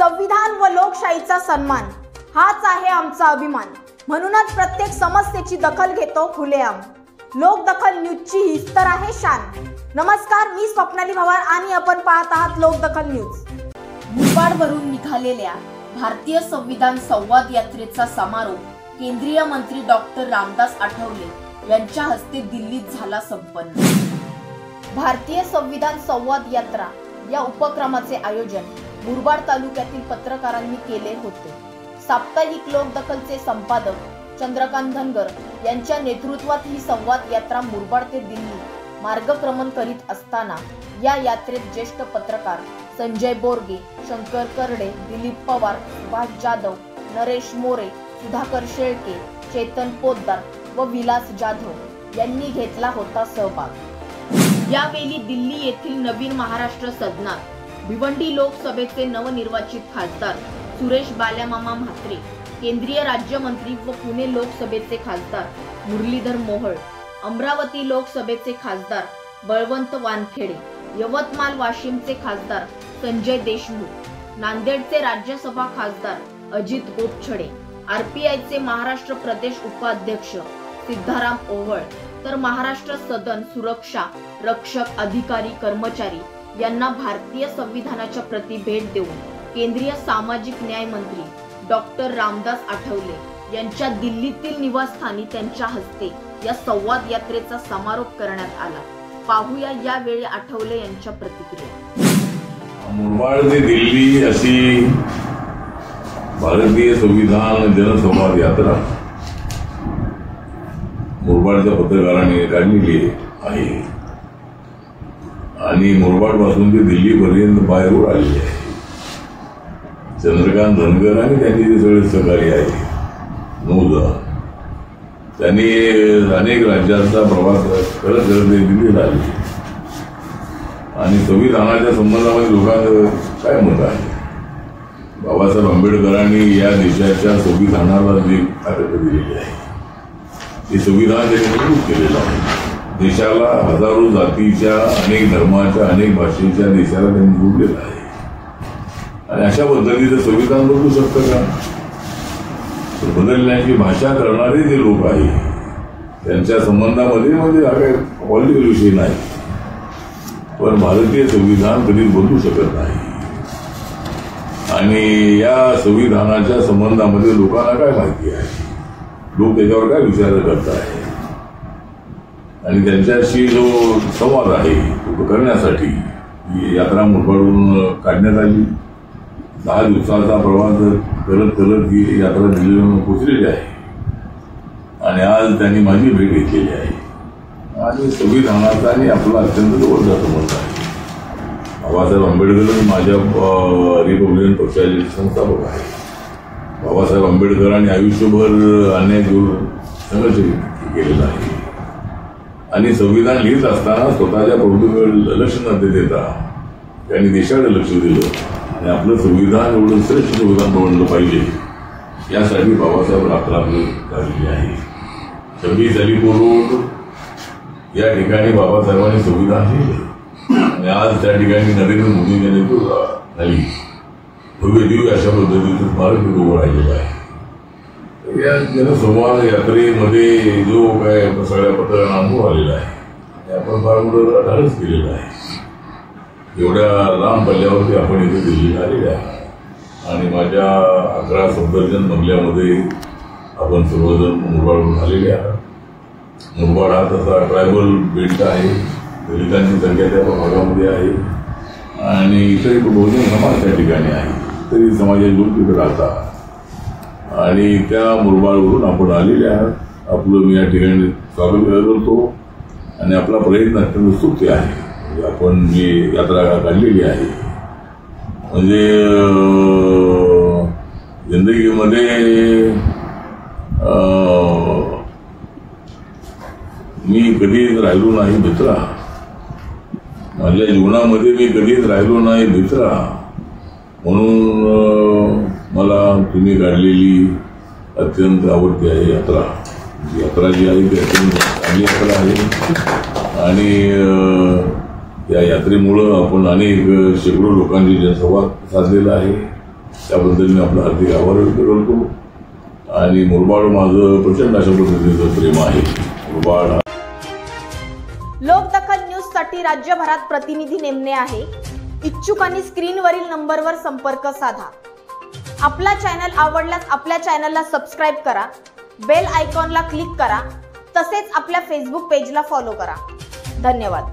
संविधान व लोकशाहीचा सन्मान हाच आहे आमचा अभिमान। म्हणूनच प्रत्येक समस्येची दखल घेतो खुलेआम। लोकदखल न्यूजची हीच तर आहे शान। नमस्कार, मी स्वप्नाली भवार आणि आपण पाहत आहात लोकदखल न्यूज। मुरबाडवरून निघालेल्या भारतीय संविधान संवाद यात्रेचा समारोप केंद्रीय मंत्री डॉक्टर रामदास आठवले यांच्या हस्ते दिल्लीत झाला संपन्न। भारतीय संविधान संवाद यात्रा या उपक्रमाचे आयोजन मुरबाड तालुक्यातील पत्रकारांनी केले होते। साप्ताहिक लोकदखलचे संपादक चंद्रकांत धनगर यांच्या नेतृत्वात ही संवाद यात्रा मुरबाड ते दिल्ली मार्गक्रमण करीत असताना या यात्रेत ज्येष्ठ पत्रकार संजय बोरगे, शंकर करडे, दिलीप पवार, सुभाष जाधव, नरेश मोरे, सुधाकर शेळके, चेतन पोद्दार व विलास जाधव यांनी घेतला होता सहभाग। यावेळी दिल्ली येथील नवीन महाराष्ट्र सदनात भिवंडी लोकसभेचे नवनिर्वाचित खासदार सुरेश बाल्यामामा म्हात्रे, केंद्रीय राज्यमंत्री व पुणे लोकसभेचे खासदार मुरलीधर मोहोळ, अमरावती लोकसभेचे खासदार बळवंत वानखेडे, यवतमाळ वाशिमचे खासदार संजय देशमुख, नांदेडचे राज्यसभा खासदार अजित गोपछडे, आरपीआयचे महाराष्ट्र प्रदेश उपाध्यक्ष सिद्धाराम ओवळ, तर महाराष्ट्र सदन सुरक्षा रक्षक अधिकारी कर्मचारी यांना भारतीय संविधानाच्या प्रति भेट देऊन केंद्रीय सामाजिक न्याय मंत्री डॉक्टर रामदास आठवले यांच्या दिल्लीतील निवासस्थानी त्यांच्या हस्ते या संवाद यात्रेचा समारोप करण्यात आला। पाहूया यावेळी आठवले यांच्या प्रतिक्रिया। मुरबाड ते दिल्ली अशी भारतीय संविधान जनसंवाद यात्रा मुरबाडच्या पत्रकारांनी काढलेली आहे आणि मुरबाड पासून ते दिल्ली पर्यंत बाय रोड आलेली आहे। चंद्रकांत धनगर आणि त्यांचे जे सगळे सहकारी आहे 9 जण, त्यांनी अनेक राज्यांचा प्रवास करत दिल्लीला आले आणि संविधानाच्या संबंधामध्ये लोकांचं काय मत आहे। बाबासाहेब आंबेडकरांनी या देशाच्या संविधानाला जी ताकद दिलेली आहे ते संविधान त्यांनी मजबूत केलेलं आहे। देशाला हजारो जातीच्या, अनेक धर्माच्या, अनेक भाषेच्या देशाला त्यांनी जोडलेलं आहे आणि अशा पद्धतीचं संविधान बदलू शकतं का? बदलण्याची भाषा करणारे जे लोक आहेत त्यांच्या संबंधामध्ये म्हणजे हा काही पॉलिटिकल विषय नाही, पण भारतीय संविधान कधीच बदलू शकत नाही आणि या संविधानाच्या संबंधामध्ये लोकांना काय माहिती आहे, लोक त्याच्यावर काय विचार करत आहे आणि त्यांच्याशी जो संवाद आहे तो करण्यासाठी ही यात्रा मुरबाडहून काढण्यात आली। 10 दिवसाचा प्रवास करत करत ही यात्रा दिल्लीला पोहोचलेली आहे आणि आज त्यांनी माझी भेट घेतलेली आहे आणि संविधानाचा आणि आपला अत्यंत जवळचा संबंध आहे। बाबासाहेब आंबेडकर माझ्या रिपब्लिकन पक्षाचे संस्थापक आहे। बाबासाहेब आंबेडकरांनी आयुष्यभर अनेक संघर्ष केलेला आहे आणि संविधान लिहित असताना स्वतःच्या प्रवृत्तीकडे लक्ष न देता त्यांनी देशाकडे लक्ष दिलं आणि आपलं संविधान एवढं श्रेष्ठ संविधान बनवलं पाहिजे यासाठी बाबासाहेब रात्ररात्र काढलेली आहे। 26 अलीपूर रोड या ठिकाणी बाबासाहेबांनी संविधान लिहिलं आणि आज त्या ठिकाणी नरेंद्र मोदींच्या नेतृत्वाखाली भव्य दिव्य अशा पद्धतीचं स्मारक उभं राहिलेलं आहे। या जनसंवाद यात्रेमध्ये जो काय सगळ्या पत्रकारांना अनुभव आलेला आहे आपण फार मोठं धाडस केलेलं आहे। एवढ्या लांब पल्ल्यावरती आपण इथे दिल्लीला आलेले आहे आणि माझ्या 11 सफदरजंग बंगल्यामध्ये आपण सर्वजण मुरबाडहून आलेले आहात। मुरबाड हा तसा ट्रायबल बेल्ट आहे, दलितांची संख्या त्या भागामध्ये आहे आणि इतर बहुजन समाज त्या ठिकाणी आहे, तरी समाजाचे लोक तिथे राहतात आणि त्या मुरबाडवरून आपण आलेले आहात। आपलं मी या ठिकाणी स्वागत करतो आणि आपला प्रयत्न अत्यंत स्तुत्य आहे। म्हणजे आपण जी यात्रा काढलेली आहे म्हणजे जिंदगीमध्ये मी कधीच राहिलो नाही मित्रा, माझ्या जीवनामध्ये मी कधीच राहिलो नाही मित्रा, म्हणून मला तुम्ही काढलेली अत्यंत आवडती आहे यात्रा। यात्रा जी आहे ती अत्यंत चांगली यात्रा आहे आणि या यात्रेमुळं आपण अनेक शेकडो लोकांची जनसंवाद साधलेला आहे त्याबद्दल मी आपला हार्दिक आभार व्यक्त करतो. आणि मुरबाड माझं प्रचंड अशा पद्धतीचं प्रेम आहे. मुरबाड लोकदखल न्यूज साठी राज्यभरात प्रतिनिधी नेमणे आहे. इच्छुकांनी स्क्रीनवरील नंबरवर संपर्क साधा. आपला चॅनल आवडल्यास आपल्या चॅनलला सबस्क्राईब करा, बेल आयकॉनला क्लिक करा, तसेच आपल्या फेसबुक पेजला फॉलो करा. धन्यवाद.